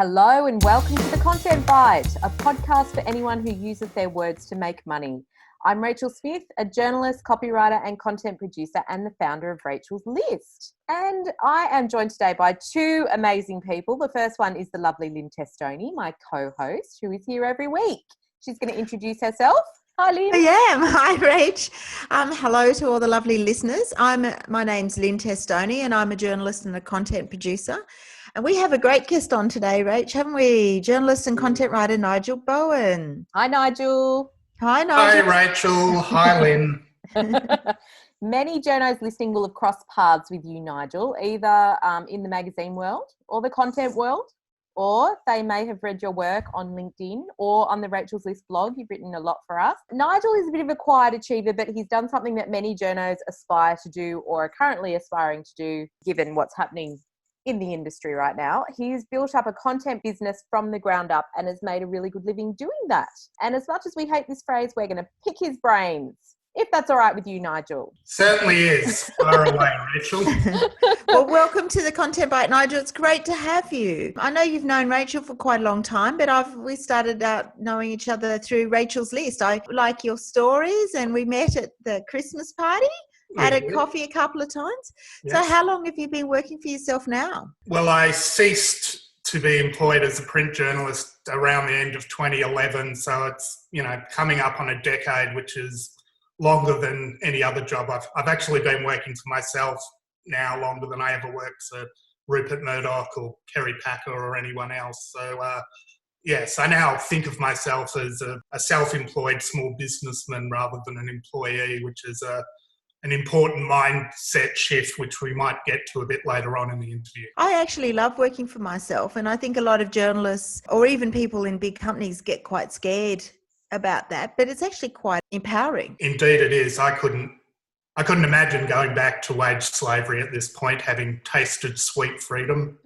Hello and welcome to The Content Bite, a podcast for anyone who uses their words to make money. I'm Rachel Smith, a journalist, copywriter and content producer and the founder of Rachel's List. And I am joined today by two amazing people. The first one is the lovely Lynn Testoni, my co-host, who is here every week. She's going to introduce herself. Hi, Lynn. I am. Hi, Rach. Hello to all the lovely listeners. My name's Lynn Testoni and I'm a journalist and a content producer. And we have a great guest on today, Rach, haven't we? Journalist and content writer Nigel Bowen. Hi, Nigel. Hi, Nigel. Hi, Rachel. Hi, Lynn. Many journos listening will have crossed paths with you, Nigel, either in the magazine world or the content world, or they may have read your work on LinkedIn or on the Rachel's List blog. You've written a lot for us. Nigel is a bit of a quiet achiever, but he's done something that many journos aspire to do or are currently aspiring to do, given what's happening in the industry right now. He's built up a content business from the ground up and has made a really good living doing that. And as much as we hate this phrase, we're going to pick his brains, if that's all right with you, Nigel. Certainly is. Far away, Rachel. Well, welcome to the Content Bite, Nigel. It's great to have you. I know you've known Rachel for quite a long time, but we started out knowing each other through Rachel's List. I like your stories and we met at the Christmas party. Had a coffee a couple of times. Yes. So how long have you been working for yourself now? Well, I ceased to be employed as a print journalist around the end of 2011. So it's, coming up on a decade, which is longer than any other job. I've actually been working for myself now longer than I ever worked for Rupert Murdoch or Kerry Packer or anyone else. So, yes, I now think of myself as a self-employed small businessman rather than an employee, which is an important mindset shift, which we might get to a bit later on in the interview. I actually love working for myself, and I think a lot of journalists or even people in big companies get quite scared about that, but it's actually quite empowering. Indeed it is. I couldn't imagine going back to wage slavery at this point, having tasted sweet freedom.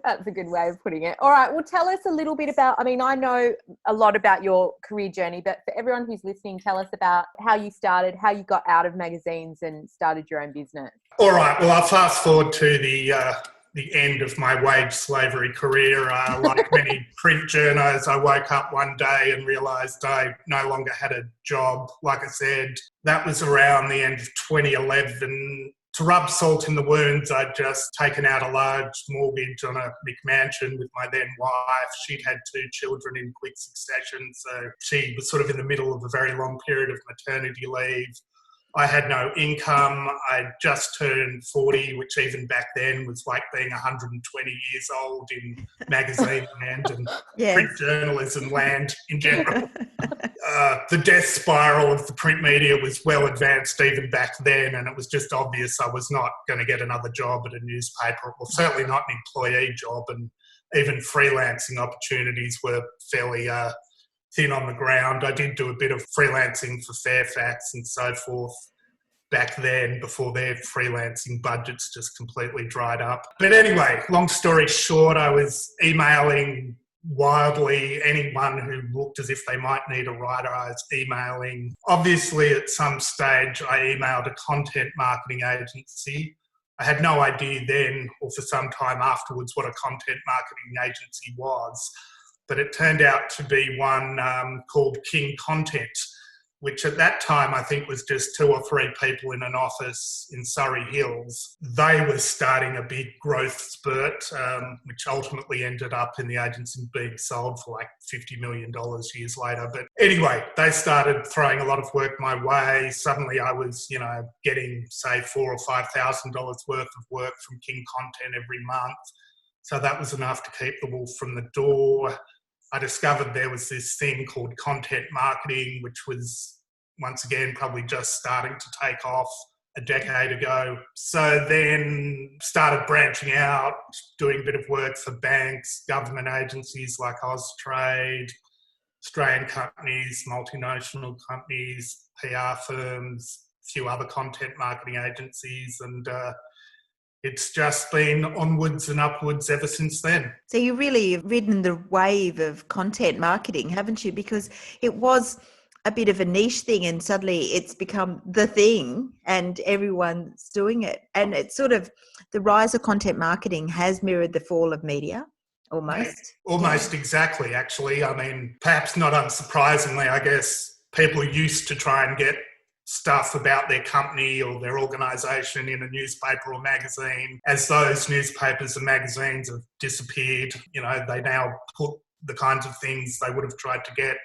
That's a good way of putting it. All right, well, tell us a little bit about, I know a lot about your career journey, but for everyone who's listening, tell us about how you started, how you got out of magazines and started your own business. All right, well, I'll fast forward to the end of my wage slavery career. Like many print journos, I woke up one day and realised I no longer had a job. Like I said, that was around the end of 2011. To rub salt in the wounds, I'd just taken out a large mortgage on a McMansion with my then wife. She'd had 2 children in quick succession, so she was sort of in the middle of a very long period of maternity leave. I had no income. I just turned 40, which even back then was like being 120 years old in magazine land and print journalism land in general. The death spiral of the print media was well advanced even back then, and it was just obvious I was not going to get another job at a newspaper. Well, certainly not an employee job, and even freelancing opportunities were fairly thin on the ground. I did do a bit of freelancing for Fairfax and so forth back then before their freelancing budgets just completely dried up. But anyway, long story short, I was emailing wildly anyone who looked as if they might need a writer. I was emailing. Obviously, at some stage, I emailed a content marketing agency. I had no idea then or for some time afterwards what a content marketing agency was. But it turned out to be one called King Content, which at that time I think was just 2 or 3 people in an office in Surrey Hills. They were starting a big growth spurt, which ultimately ended up in the agency being sold for like $50 million years later. But anyway, they started throwing a lot of work my way. Suddenly I was, getting, say, $4,000 or $5,000 worth of work from King Content every month. So that was enough to keep the wolf from the door. I discovered there was this thing called content marketing, which was, once again, probably just starting to take off a decade ago. So then started branching out, doing a bit of work for banks, government agencies like Austrade, Australian companies, multinational companies, PR firms, a few other content marketing agencies, and it's just been onwards and upwards ever since then. So you really have ridden the wave of content marketing, haven't you? Because it was a bit of a niche thing, and suddenly it's become the thing and everyone's doing it. And it's sort of the rise of content marketing has mirrored the fall of media almost. Almost exactly, actually. I mean, perhaps not unsurprisingly, I guess people used to try and get stuff about their company or their organisation in a newspaper or magazine. As those newspapers and magazines have disappeared, they now put the kinds of things they would have tried to get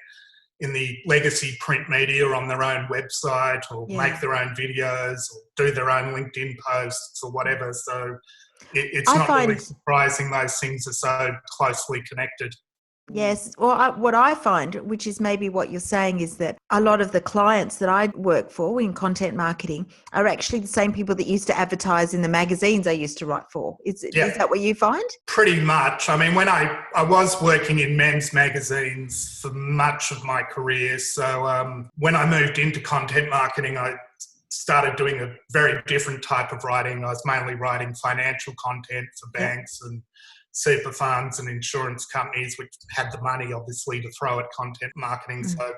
in the legacy print media on their own website, or make their own videos, or do their own LinkedIn posts or whatever. So it's not really surprising those things are so closely connected. Yes. Well, what I find, which is maybe what you're saying, is that a lot of the clients that I work for in content marketing are actually the same people that used to advertise in the magazines I used to write for. Is that what you find? Pretty much. I mean, when I was working in men's magazines for much of my career. So when I moved into content marketing, I started doing a very different type of writing. I was mainly writing financial content for banks and super funds and insurance companies, which had the money, obviously, to throw at content marketing. So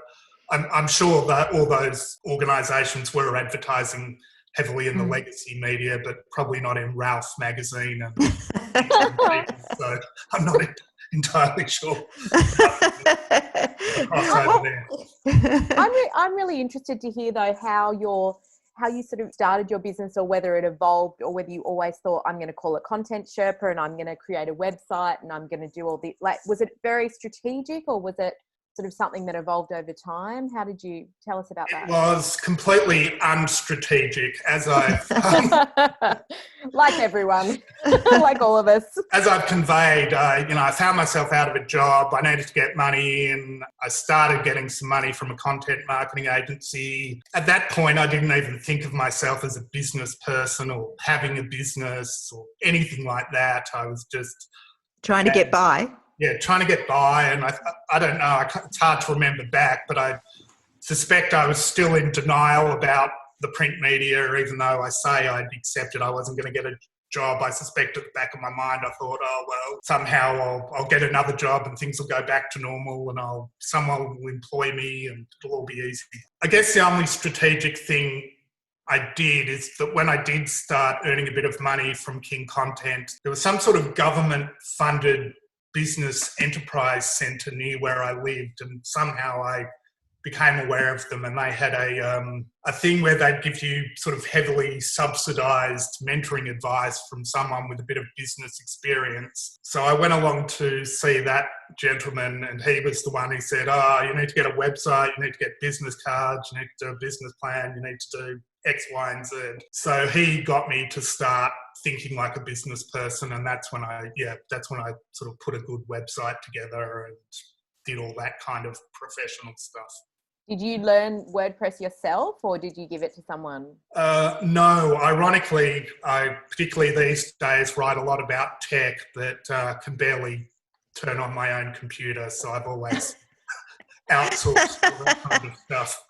I'm sure that all those organisations were advertising heavily in the legacy media, but probably not in Ralph magazine. So I'm not entirely sure. I'm really interested to hear, though, how you sort of started your business, or whether it evolved, or whether you always thought, I'm going to call it Content Sherpa and I'm going to create a website and I'm going to do all the, was it very strategic, or was it sort of something that evolved over time? How did you tell us about that? It was completely unstrategic, as I've like everyone, like all of us. As I've conveyed, I found myself out of a job. I needed to get money in. I started getting some money from a content marketing agency. At that point, I didn't even think of myself as a business person or having a business or anything like that. I was just trying to get by. Yeah, trying to get by. And I don't know, it's hard to remember back, but I suspect I was still in denial about the print media, even though I say I'd accepted I wasn't going to get a job. I suspect at the back of my mind, I thought, oh, well, somehow I'll get another job and things will go back to normal and someone will employ me and it'll all be easy. I guess the only strategic thing I did is that when I did start earning a bit of money from King Content, there was some sort of government-funded business enterprise centre near where I lived, and somehow I became aware of them, and they had a thing where they'd give you sort of heavily subsidised mentoring advice from someone with a bit of business experience. So I went along to see that gentleman, and he was the one who said, you need to get a website, you need to get business cards, you need to do a business plan, you need to do X, Y, and Z. So he got me to start thinking like a business person, and that's when I sort of put a good website together and did all that kind of professional stuff. Did you learn WordPress yourself, or did you give it to someone? No, ironically, I particularly these days write a lot about tech, but can barely turn on my own computer, so I've always outsourced all that kind of stuff.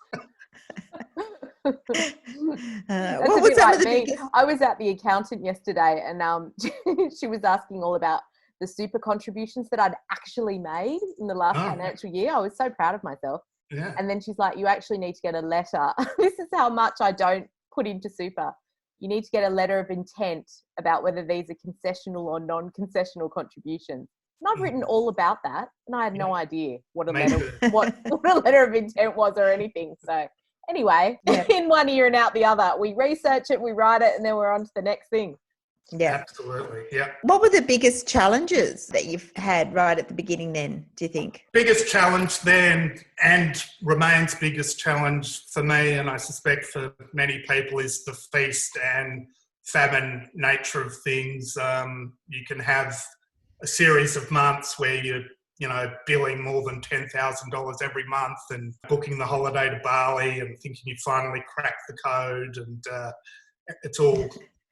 What was some of the biggest? I was at the accountant yesterday, and she was asking all about the super contributions that I'd actually made in the last financial year. I was so proud of myself. Yeah. And then she's like, you actually need to get a letter. This is how much I don't put into super. You need to get a letter of intent about whether these are concessional or non-concessional contributions. And I've written all about that, and I had no idea what a letter of intent was or anything. So anyway, in one ear and out the other. We research it, we write it, and then we're on to the next thing. Yeah, absolutely. Yeah. What were the biggest challenges that you've had right at the beginning then, do you think? Biggest challenge then, and remains biggest challenge for me, and I suspect for many people, is the feast and famine nature of things. You can have a series of months where you're billing more than $10,000 every month and booking the holiday to Bali and thinking you finally cracked the code, and it's all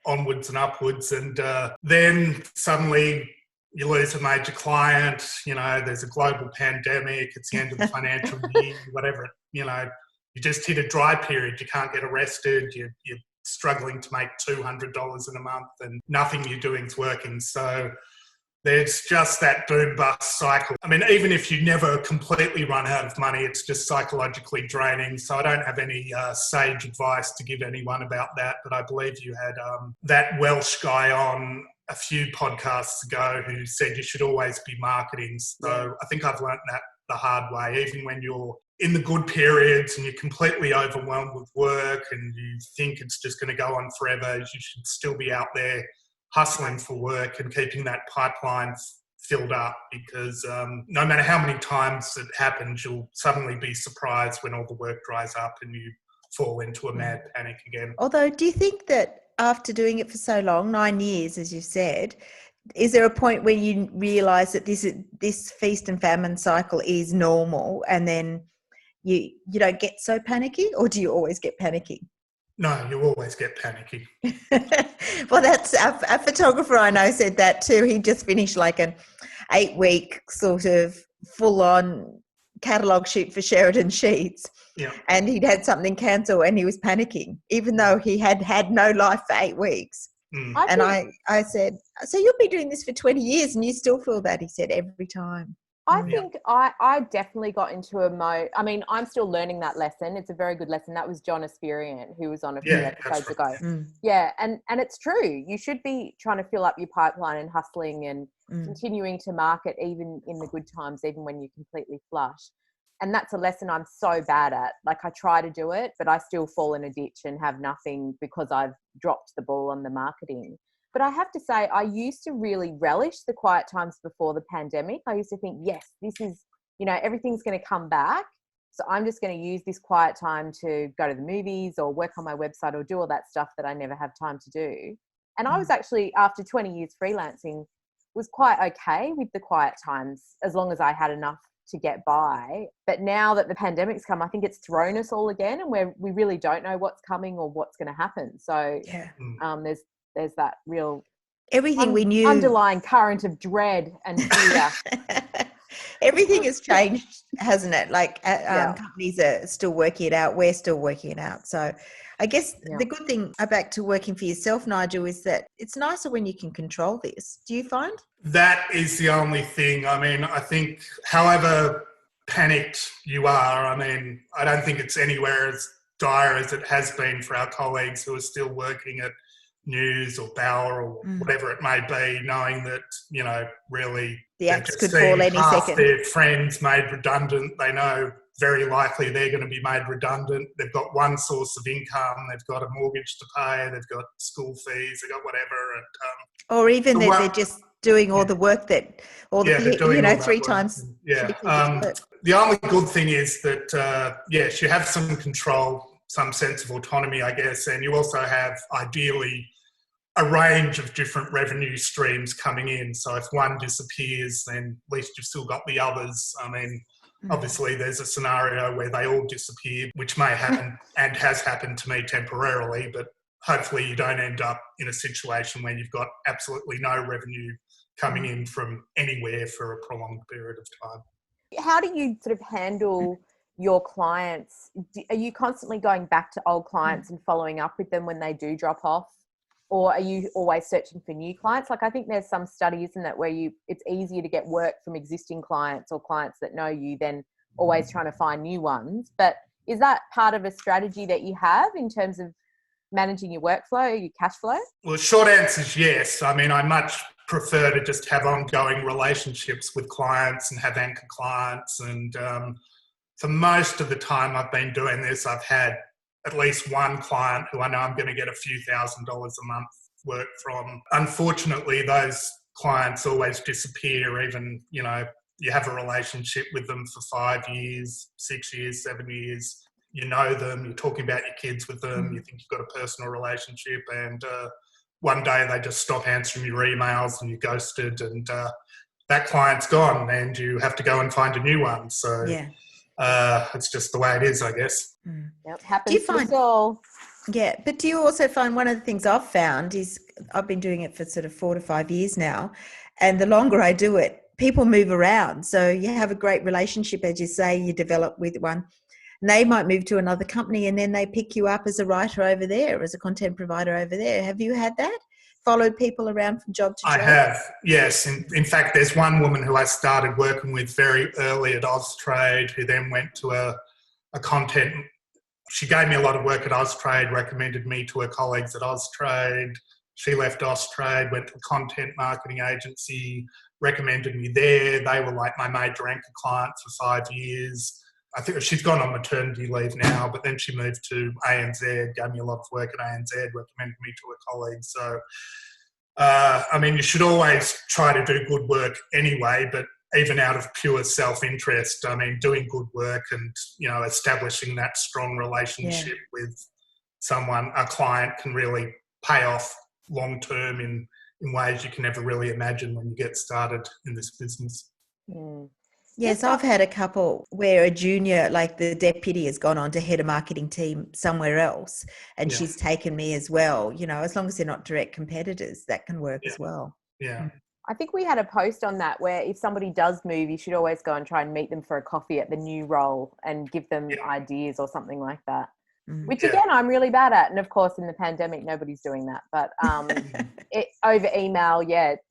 onwards and upwards. And then suddenly you lose a major client, there's a global pandemic, it's the end of the financial year, whatever, you just hit a dry period, you can't get arrested, you're struggling to make $200 in a month and nothing you're doing is working. So there's just that boom bust cycle. I mean, even if you never completely run out of money, it's just psychologically draining. So I don't have any sage advice to give anyone about that. But I believe you had that Welsh guy on a few podcasts ago who said you should always be marketing. So I think I've learnt that the hard way. Even when you're in the good periods and you're completely overwhelmed with work and you think it's just going to go on forever, you should still be out there hustling for work and keeping that pipeline filled up, because no matter how many times it happens, you'll suddenly be surprised when all the work dries up and you fall into a mad panic again. Although, do you think that after doing it for so long, 9 years, as you said, is there a point where you realise that this feast and famine cycle is normal, and then you don't get so panicky, or do you always get panicky? No, you always get panicky. Well, that's a photographer I know said that too. He just finished like an 8-week sort of full-on catalogue shoot for Sheridan Sheets. Yeah. And he'd had something cancel and he was panicking, even though he had had no life for 8 weeks. And I said, so you'll be doing this for 20 years and you still feel that? He said, every time. I think I definitely got into a mode. I mean, I'm still learning that lesson. It's a very good lesson. That was John Asperian, who was on a few episodes ago. Yeah, and it's true. You should be trying to fill up your pipeline and hustling and continuing to market even in the good times, even when you're completely flush. And that's a lesson I'm so bad at. Like, I try to do it, but I still fall in a ditch and have nothing because I've dropped the ball on the marketing. But I have to say, I used to really relish the quiet times before the pandemic. I used to think, yes, this is, everything's going to come back. So I'm just going to use this quiet time to go to the movies or work on my website or do all that stuff that I never have time to do. And I was actually, after 20 years freelancing, was quite okay with the quiet times as long as I had enough to get by. But now that the pandemic's come, I think it's thrown us all again, and we really don't know what's coming or what's going to happen. So there's that real everything we knew underlying current of dread and fear. Everything has changed, hasn't it? Like companies are still working it out. We're still working it out. So I guess the good thing back to working for yourself, Nigel, is that it's nicer when you can control this. Do you find? That is the only thing. I mean, I think however panicked you are, I mean, I don't think it's anywhere as dire as it has been for our colleagues who are still working at News or Bauer or whatever it may be, knowing that, really the axe could fall any second. Their friends made redundant. They know very likely they're going to be made redundant. They've got one source of income. They've got a mortgage to pay. They've got school fees. They've got whatever. And, or even that they're just doing all the work that, all the, 3 times. The only good thing is that, you have some control, some sense of autonomy, I guess, and you also have ideally a range of different revenue streams coming in. So if one disappears, then at least you've still got the others. I mean, obviously there's a scenario where they all disappear, which may happen and has happened to me temporarily, but hopefully you don't end up in a situation where you've got absolutely no revenue coming in from anywhere for a prolonged period of time. How do you sort of handle your clients? Are you constantly going back to old clients and following up with them when they do drop off? Or are you always searching for new clients? Like, I think there's some study, isn't it, where it's easier to get work from existing clients or clients that know you than always trying to find new ones. But is that part of a strategy that you have in terms of managing your workflow, your cash flow? Well, the short answer is yes. I mean, I much prefer to just have ongoing relationships with clients and have anchor clients. And for most of the time I've been doing this, I've had at least one client who I know I'm going to get a few $1,000s a month work from. Unfortunately, those clients always disappear. Even, you have a relationship with them for 5 years, 6 years, 7 years. You know them, you're talking about your kids with them, you think you've got a personal relationship, and one day they just stop answering your emails and you're ghosted, and that client's gone and you have to go and find a new one. So it's just the way it is, I guess. Yep, happens to us all. Yeah, but do you also find, one of the things I've found is, I've been doing it for sort of 4 to 5 years now, and the longer I do it, people move around. So you have a great relationship, as you say, you develop with one, and they might move to another company and then they pick you up as a writer over there, as a content provider over there. Have you had that? followed people around from job to job? I have, yes. In fact, there's one woman who I started working with very early at Austrade, who then went to a content. She gave me a lot of work at Austrade, recommended me to her colleagues at Austrade. She left Austrade, went to a content marketing agency, recommended me there. They were like my major anchor clients for 5 years. I think she's gone on maternity leave now, but then she moved to ANZ, gave me a lot of work at ANZ, recommended me to her colleagues. So, I mean, you should always try to do good work anyway, but even out of pure self-interest, I mean, doing good work and, you know, establishing that strong relationship with someone, a client, can really pay off long-term in ways you can never really imagine when you get started in this business. Yes, I've had a couple where a junior, like the deputy, has gone on to head a marketing team somewhere else, and she's taken me as well. You know, as long as they're not direct competitors, that can work as well. Yeah. I think we had a post on that where if somebody does move, you should always go and try and meet them for a coffee at the new role and give them ideas or something like that, which again, I'm really bad at. And of course, in the pandemic, nobody's doing that. But over email,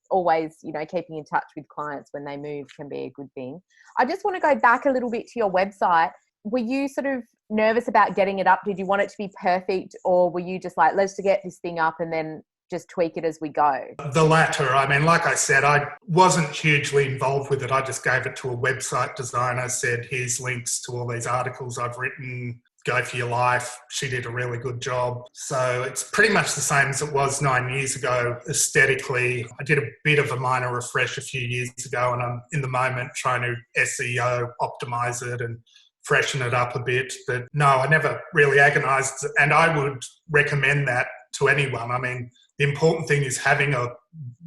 always, you know, keeping in touch with clients when they move can be a good thing. I just want to go back a little bit to your website. Were you sort of nervous about getting it up? Did you want it to be perfect, or were you just like, let's get this thing up and then just tweak it as we go? The latter. I mean, like I said, I wasn't hugely involved with it. I just gave it to a website designer, said, here's links to all these articles I've written, go for your life. She did a really good job. So it's pretty much the same as it was 9 years ago aesthetically. I did a bit of a minor refresh a few years ago, and I'm in the moment trying to SEO optimize it and freshen it up a bit. But no, I never really agonised, and I would recommend that to anyone. I mean, the important thing is having a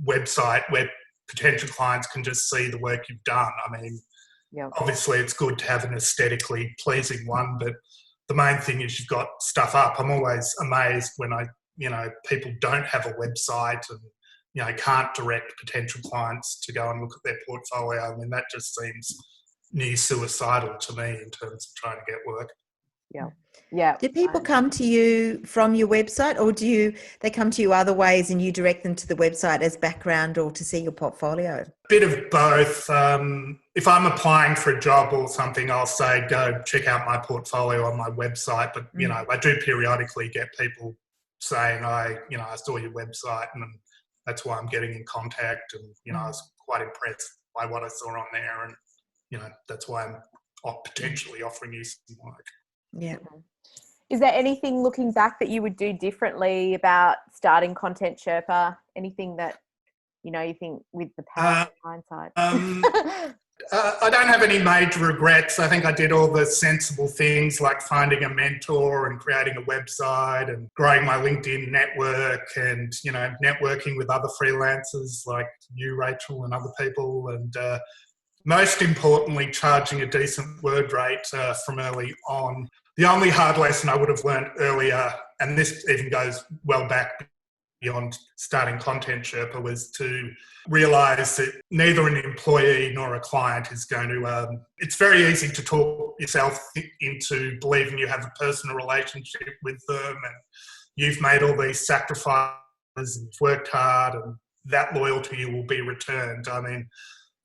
website where potential clients can just see the work you've done. I mean, obviously it's good to have an aesthetically pleasing one, but the main thing is you've got stuff up. I'm always amazed when people don't have a website and, you know, can't direct potential clients to go and look at their portfolio. I mean, that just seems near suicidal to me in terms of trying to get work. Yeah. Do people come to you from your website, or they come to you other ways and you direct them to the website as background or to see your portfolio? Bit of both. If I'm applying for a job or something, I'll say, go check out my portfolio on my website. But, you know, I do periodically get people saying, I saw your website and that's why I'm getting in contact. And, you know, I was quite impressed by what I saw on there. And, you know, that's why I'm potentially offering you some work. Yeah. Is there anything looking back that you would do differently about starting Content Sherpa? Anything that, you know, you think with the power of hindsight? I don't have any major regrets. I think I did all the sensible things like finding a mentor and creating a website and growing my LinkedIn network and, you know, networking with other freelancers like you, Rachel, and other people. And most importantly, charging a decent word rate from early on. The only hard lesson I would have learned earlier, and this even goes well back beyond starting Content Sherpa, was to realise that neither an employee nor a client is going to... it's very easy to talk yourself into believing you have a personal relationship with them and you've made all these sacrifices and you've worked hard and that loyalty will be returned. I mean,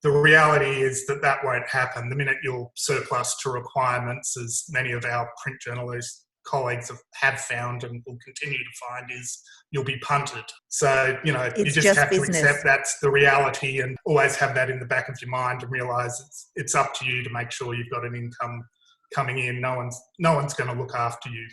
the reality is that won't happen. The minute you're surplus to requirements, as many of our print journalist colleagues have found and will continue to find, is you'll be punted. So, you know, you just have business. to accept that's the reality and always have that in the back of your mind and realise it's up to you to make sure you've got an income coming in. No one's going to look after you.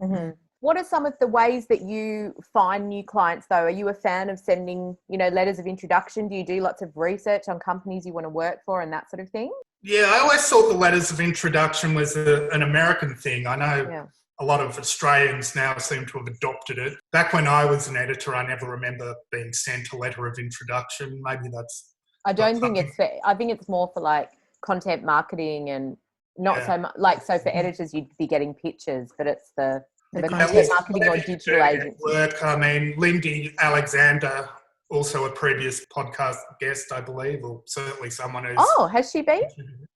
Mm-hmm. What are some of the ways that you find new clients, though? Are you a fan of sending, you know, letters of introduction? Do you do lots of research on companies you want to work for and that sort of thing? Yeah, I always thought the letters of introduction was an American thing. I know a lot of Australians now seem to have adopted it. Back when I was an editor, I never remember being sent a letter of introduction. Maybe that's... I don't think it's fair. I think it's more for like content marketing and not so much like, so for editors, you'd be getting pictures, but it's the content marketing or digital agency. Work. I mean, Lindy Alexander also a previous podcast guest, I believe, or certainly someone who's... Oh, has she been?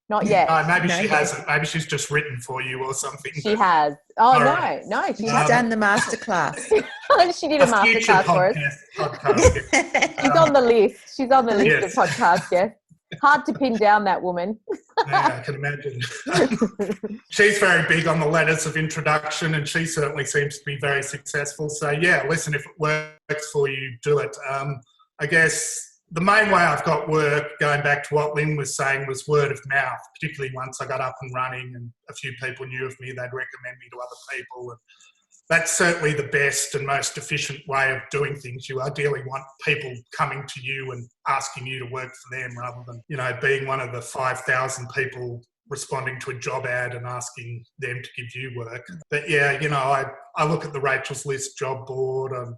Not yet. Maybe No, she yes. hasn't. Maybe she's just written for you or something. She has. Oh, All no, right. no, she She's hasn't. done the masterclass. She did a future masterclass for us. podcast guest. She's on the list. She's on the list Yes. of podcast guests. Hard to pin down, that woman. Yeah, I can imagine. She's very big on the letters of introduction, and she certainly seems to be very successful. So, yeah, listen, if it works for you, do it. I guess the main way I've got work, going back to what Lynn was saying, was word of mouth, particularly once I got up and running and a few people knew of me, they'd recommend me to other people. And that's certainly the best and most efficient way of doing things. You ideally want people coming to you and asking you to work for them rather than, being one of the 5,000 people responding to a job ad and asking them to give you work. But yeah, I look at the Rachel's List job board. I'm a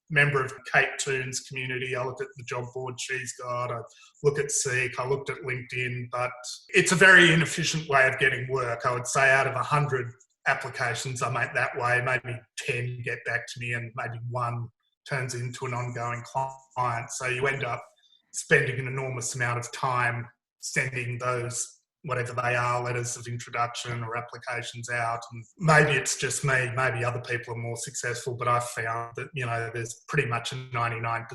member of Kate Toon's community. I look at the job board she's got. I look at Seek. I looked at LinkedIn. But it's a very inefficient way of getting work. I would say out of 100 applications I make that way, maybe 10 get back to me and maybe one turns into an ongoing client. So you end up spending an enormous amount of time sending those, whatever they are, letters of introduction or applications out. And maybe it's just me, maybe other people are more successful, but I've found that, there's pretty much a 99%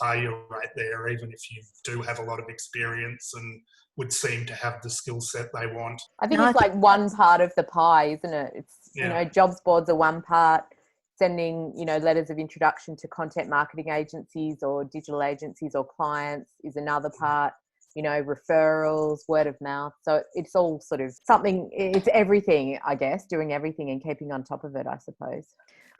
failure rate there, even if you do have a lot of experience and would seem to have the skill set they want. I think it's like one part of the pie, isn't it? It's, jobs boards are one part, sending, letters of introduction to content marketing agencies or digital agencies or clients is another part, referrals, word of mouth. So it's all sort of something, it's everything, I guess, doing everything and keeping on top of it, I suppose.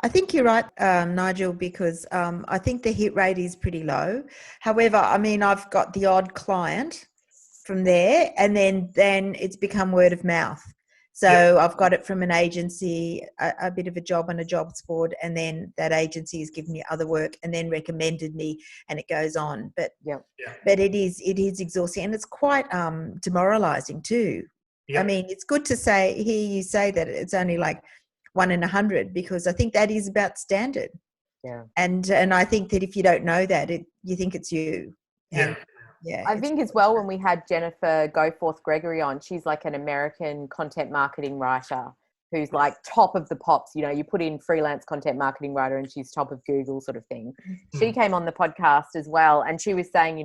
I think you're right, Nigel, because I think the hit rate is pretty low. However, I've got the odd client from there, and then it's become word of mouth. So I've got it from an agency, a bit of a job on a jobs board, and then that agency has given me other work and then recommended me, and it goes on. But but it is exhausting, and it's quite demoralizing too. Yep. It's good to hear you say that it's only like 1 in 100, because I think that is about standard. Yeah. And I think that if you don't know that, you think it's you. Yeah. Yeah, I think as well, when we had Jennifer Goforth Gregory on, she's like an American content marketing writer who's like top of the pops. You put in freelance content marketing writer and she's top of Google sort of thing. Mm-hmm. She came on the podcast as well, and she was saying,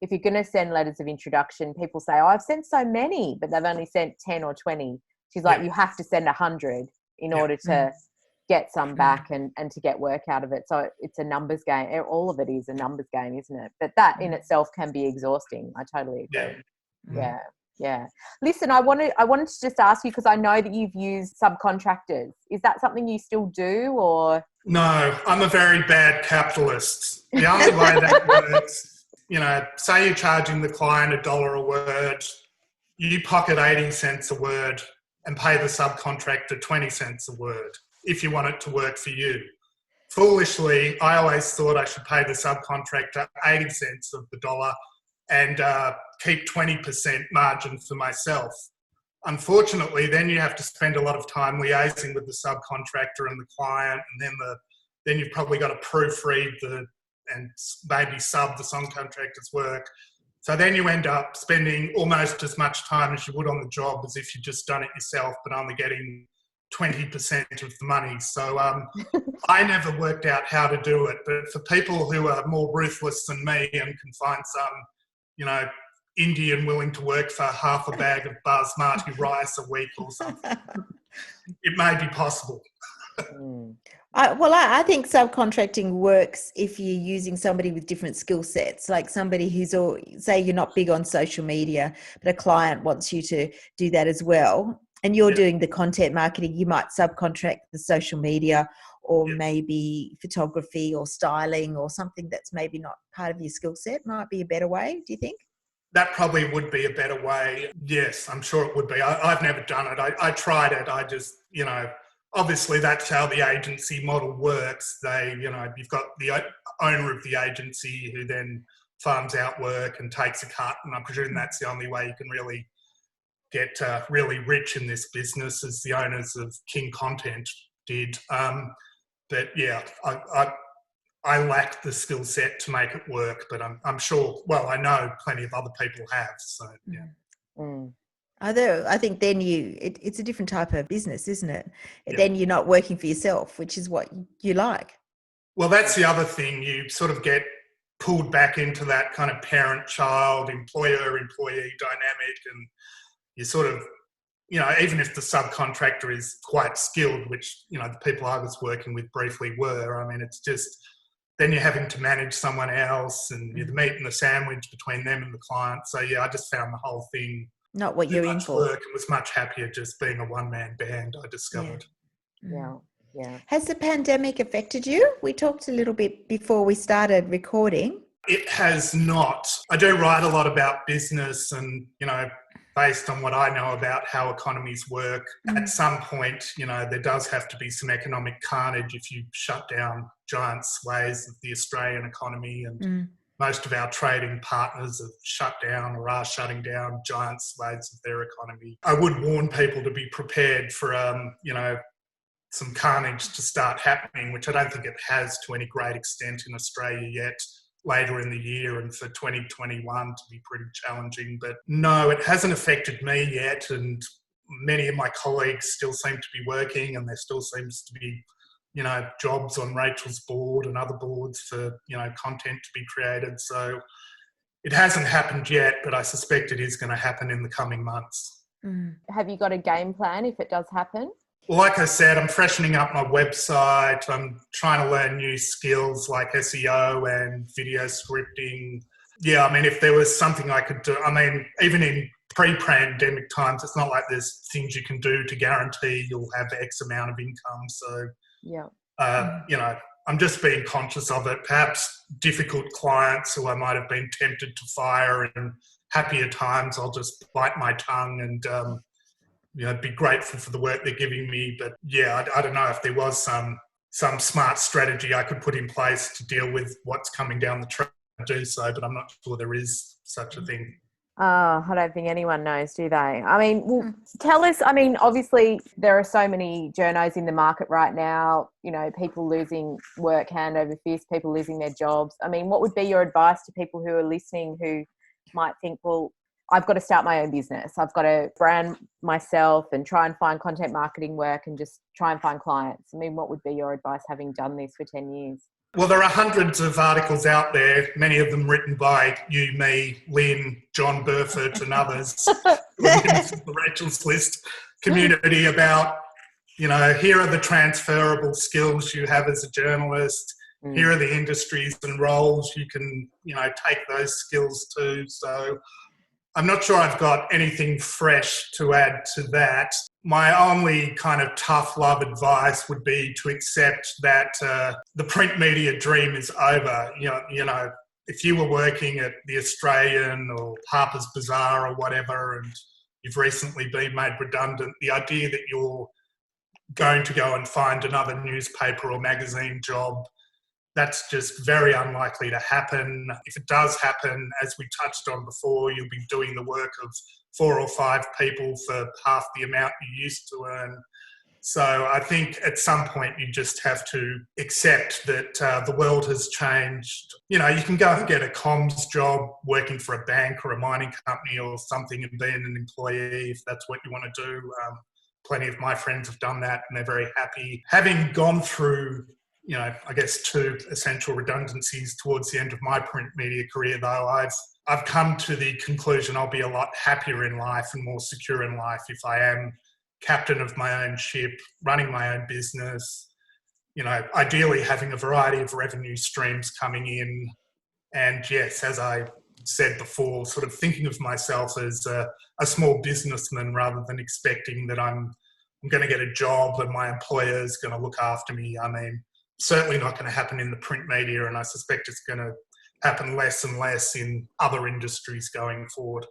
if you're going to send letters of introduction, people say, oh, I've sent so many, but they've only sent 10 or 20. She's like, you have to send 100 in order to get some back and to get work out of it. So it's a numbers game. All of it is a numbers game, isn't it? But that in itself can be exhausting. I totally agree. Yeah. Listen, I wanted to just ask you, because I know that you've used subcontractors. Is that something you still do, or? No, I'm a very bad capitalist. The only way that works, say you're charging the client $1 a word, you pocket 80 cents a word and pay the subcontractor 20 cents a word, if you want it to work for you. Foolishly, I always thought I should pay the subcontractor 80 cents of the dollar and keep 20% margin for myself. Unfortunately, then you have to spend a lot of time liaising with the subcontractor and the client, and then you've probably got to proofread and maybe sub the subcontractor's work. So then you end up spending almost as much time as you would on the job as if you'd just done it yourself, but only getting 20% of the money. So I never worked out how to do it. But for people who are more ruthless than me and can find some, Indian willing to work for half a bag of basmati rice a week or something, it may be possible. I think subcontracting works if you're using somebody with different skill sets, like somebody who's, say you're not big on social media, but a client wants you to do that as well. And you're doing the content marketing, you might subcontract the social media or maybe photography or styling or something that's maybe not part of your skill set. Might be a better way, do you think? That probably would be a better way. Yes, I'm sure it would be. I've never done it. I tried it. I just, obviously that's how the agency model works. You've got the owner of the agency who then farms out work and takes a cut. And I presume that's the only way you can really get really rich in this business, as the owners of King Content did. But yeah, I lacked the skill set to make it work, but I'm sure, well, I know plenty of other people have. So, yeah. Mm. Although I think then it's a different type of business, isn't it? Yeah. Then you're not working for yourself, which is what you like. Well, that's the other thing. You sort of get pulled back into that kind of parent-child, employer-employee dynamic, and you sort of, even if the subcontractor is quite skilled, which, the people I was working with briefly were, I mean, it's just, then you're having to manage someone else and you're the meat and the sandwich between them and the client. So, yeah, I just found the whole thing not what you're in for. work and was much happier just being a one-man band, I discovered. Yeah. Yeah. Has the pandemic affected you? We talked a little bit before we started recording. It has not. I do write a lot about business and, based on what I know about how economies work, at some point, there does have to be some economic carnage if you shut down giant swathes of the Australian economy, and most of our trading partners have shut down or are shutting down giant swathes of their economy. I would warn people to be prepared for, some carnage to start happening, which I don't think it has to any great extent in Australia yet, later in the year, and for 2021 to be pretty challenging. But no, it hasn't affected me yet, and many of my colleagues still seem to be working, and there still seems to be, jobs on Rachel's board and other boards for, content to be created. So it hasn't happened yet, but I suspect it is going to happen in the coming months. Have you got a game plan if it does happen? Well, like I said, I'm freshening up my website. I'm trying to learn new skills like SEO and video scripting. Yeah, I mean, if there was something I could do, I mean, even in pre-pandemic times, it's not like there's things you can do to guarantee you'll have X amount of income. So, I'm just being conscious of it. Perhaps difficult clients who I might have been tempted to fire, in happier times, I'll just bite my tongue and, be grateful for the work they're giving me. But yeah, I don't know if there was some smart strategy I could put in place to deal with what's coming down the track to do so, but I'm not sure there is such a thing. I don't think anyone knows, do they? I mean, tell us, obviously there are so many journos in the market right now, people losing work hand over fist, people losing their jobs. I mean, what would be your advice to people who are listening who might think, well, I've got to start my own business. I've got to brand myself and try and find content marketing work and just try and find clients. I mean, what would be your advice having done this for 10 years? Well, there are hundreds of articles out there, many of them written by you, me, Lynn, John Burford and others, the Rachel's List community about, here are the transferable skills you have as a journalist. Here are the industries and roles you can, take those skills to. So I'm not sure I've got anything fresh to add to that. My only kind of tough love advice would be to accept that the print media dream is over. If you were working at The Australian or Harper's Bazaar or whatever, and you've recently been made redundant, the idea that you're going to go and find another newspaper or magazine job, that's just very unlikely to happen. If it does happen, as we touched on before, you'll be doing the work of 4 or 5 people for half the amount you used to earn. So I think at some point you just have to accept that the world has changed. You can go and get a comms job working for a bank or a mining company or something and being an employee if that's what you want to do. Plenty of my friends have done that and they're very happy. Having gone through I guess 2 essential redundancies towards the end of my print media career, though, I've come to the conclusion I'll be a lot happier in life and more secure in life if I am captain of my own ship, running my own business, ideally having a variety of revenue streams coming in. And yes, as I said before, sort of thinking of myself as a small businessman rather than expecting that I'm going to get a job and my employer is going to look after me. I mean, certainly not going to happen in the print media, and I suspect it's going to happen less and less in other industries going forward.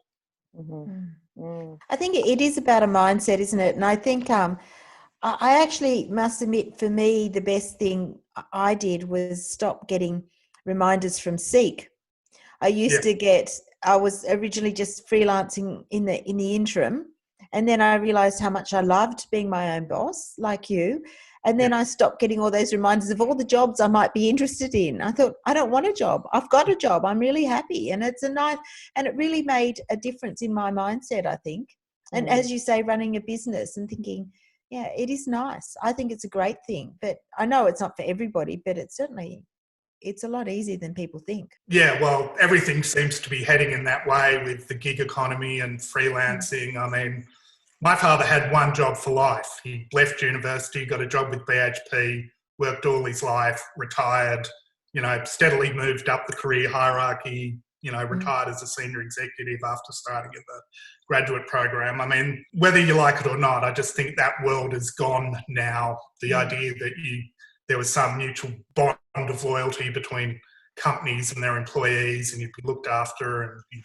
I think it is about a mindset, isn't it? And I think I actually must admit, for me, the best thing I did was stop getting reminders from Seek. I was originally just freelancing in the interim, and then I realised how much I loved being my own boss, like you. And then I stopped getting all those reminders of all the jobs I might be interested in. I thought, I don't want a job. I've got a job. I'm really happy. And it's and it really made a difference in my mindset, I think. And as you say, running a business and thinking, yeah, it is nice. I think it's a great thing. But I know it's not for everybody, but it's a lot easier than people think. Yeah, well, everything seems to be heading in that way with the gig economy and freelancing. I mean, my father had one job for life. He left university, got a job with BHP, worked all his life, retired, steadily moved up the career hierarchy, retired as a senior executive after starting at the graduate program. I mean, whether you like it or not, I just think that world is gone now. The idea that there was some mutual bond of loyalty between companies and their employees and you'd be looked after and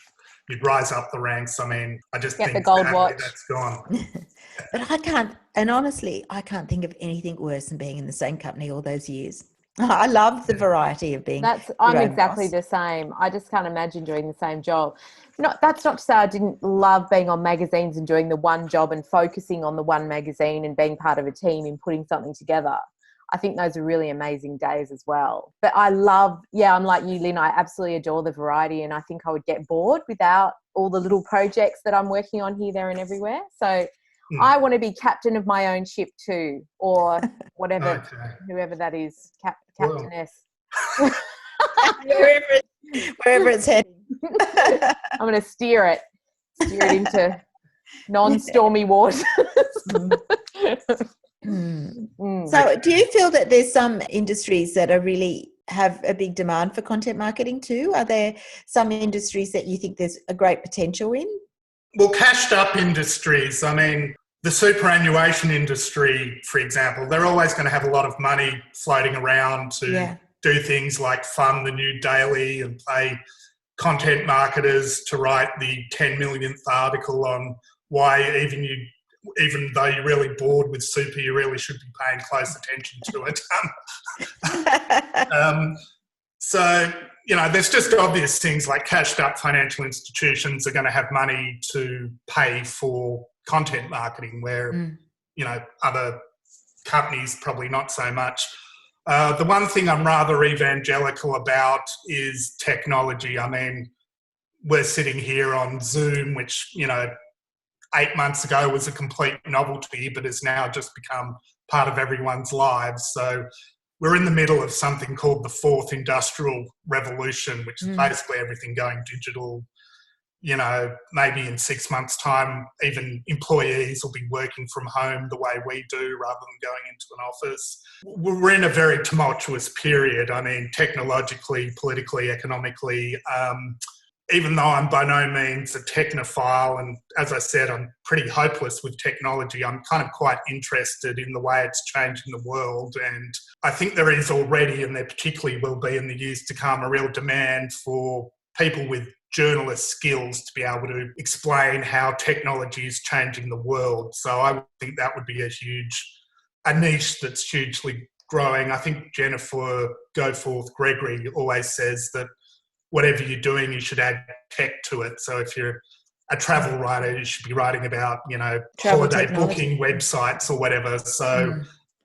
you'd rise up the ranks. I mean, I just think the gold watch. That's gone. But honestly, I can't think of anything worse than being in the same company all those years. I love the variety of being. I'm exactly the same. I just can't imagine doing the same job. That's not to say I didn't love being on magazines and doing the one job and focusing on the one magazine and being part of a team and putting something together. I think those are really amazing days as well. But I'm like you, Lynn, I absolutely adore the variety and I think I would get bored without all the little projects that I'm working on here, there and everywhere. So I want to be captain of my own ship too, or whatever, whoever that is, captainess. wherever it's heading. I'm going to steer it into non-stormy waters. So do you feel that there's some industries that are really have a big demand for content marketing too? Are there some industries that you think there's a great potential in? Well, cashed up industries, I mean, the superannuation industry, for example, they're always going to have a lot of money floating around to do things like fund the new daily and pay content marketers to write the 10 millionth article on why even though you're really bored with super, you really should be paying close attention to it. So, there's just obvious things like cashed up financial institutions are going to have money to pay for content marketing where, other companies probably not so much. The one thing I'm rather evangelical about is technology. I mean, we're sitting here on Zoom, which, 8 months ago was a complete novelty, but has now just become part of everyone's lives. So we're in the middle of something called the fourth industrial revolution, which is basically everything going digital. Maybe in 6 months' time, even employees will be working from home the way we do rather than going into an office. We're in a very tumultuous period. I mean, technologically, politically, economically, even though I'm by no means a technophile, and as I said, I'm pretty hopeless with technology, I'm kind of quite interested in the way it's changing the world. And I think there is already, and there particularly will be in the years to come, a real demand for people with journalist skills to be able to explain how technology is changing the world. So I think that would be a niche that's hugely growing. I think Jennifer Goforth Gregory always says that whatever you're doing, you should add tech to it. So if you're a travel writer, you should be writing about, holiday booking websites or whatever. So,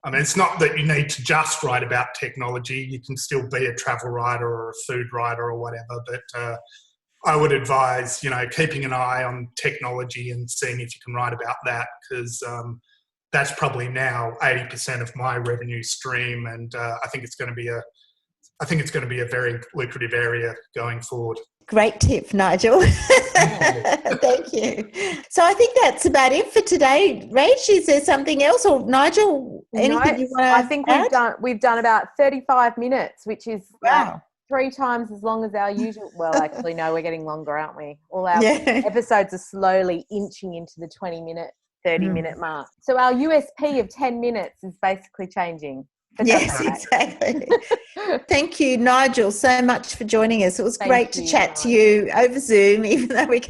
I mean, it's not that you need to just write about technology. You can still be a travel writer or a food writer or whatever. But I would advise, keeping an eye on technology and seeing if you can write about that because that's probably now 80% of my revenue stream. And I think it's going to be a very lucrative area going forward. Great tip, Nigel. Thank you. So I think that's about it for today. Rach, is there something else, or Nigel, anything you want to I think add? we've done about 35 minutes, which is wow. 3 times as long as our usual. Well, actually, no, we're getting longer, aren't we? All our episodes are slowly inching into the 20-minute, 30-minute mark. So our USP of 10 minutes is basically changing. Yes, exactly. Thank you, Nigel, so much for joining us. It was Thank great to you, chat to you over Zoom, even though we're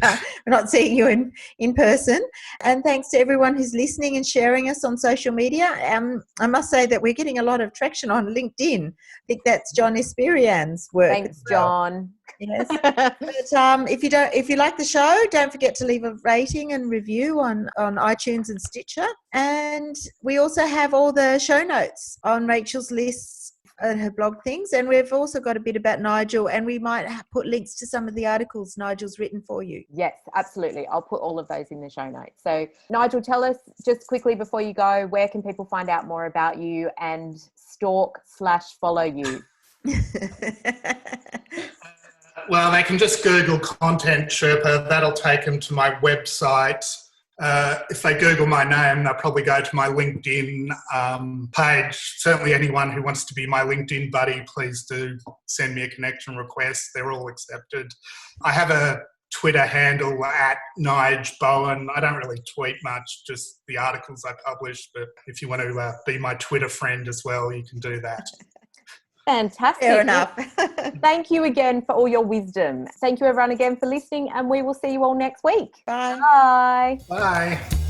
not seeing you in person. And thanks to everyone who's listening and sharing us on social media. I must say that we're getting a lot of traction on LinkedIn. I think that's John Esperian's work. Thanks, as well. John. Yes. But if you like the show, don't forget to leave a rating and review on iTunes and Stitcher. And we also have all the show notes on Rachel's lists and her blog things, and we've also got a bit about Nigel, and we might put links to some of the articles Nigel's written for you. Yes, absolutely. I'll put all of those in the show notes. So Nigel, tell us just quickly before you go, where can people find out more about you and stalk/follow you? Well, they can just Google Content Sherpa. That'll take them to my website. If they Google my name, they'll probably go to my LinkedIn page. Certainly anyone who wants to be my LinkedIn buddy, please do send me a connection request. They're all accepted. I have a Twitter handle at Nigel Bowen. I don't really tweet much, just the articles I publish. But if you want to be my Twitter friend as well, you can do that. Fantastic. Fair enough. Thank you again for all your wisdom. Thank you everyone again for listening, and we will see you all next week. Bye. Bye. Bye.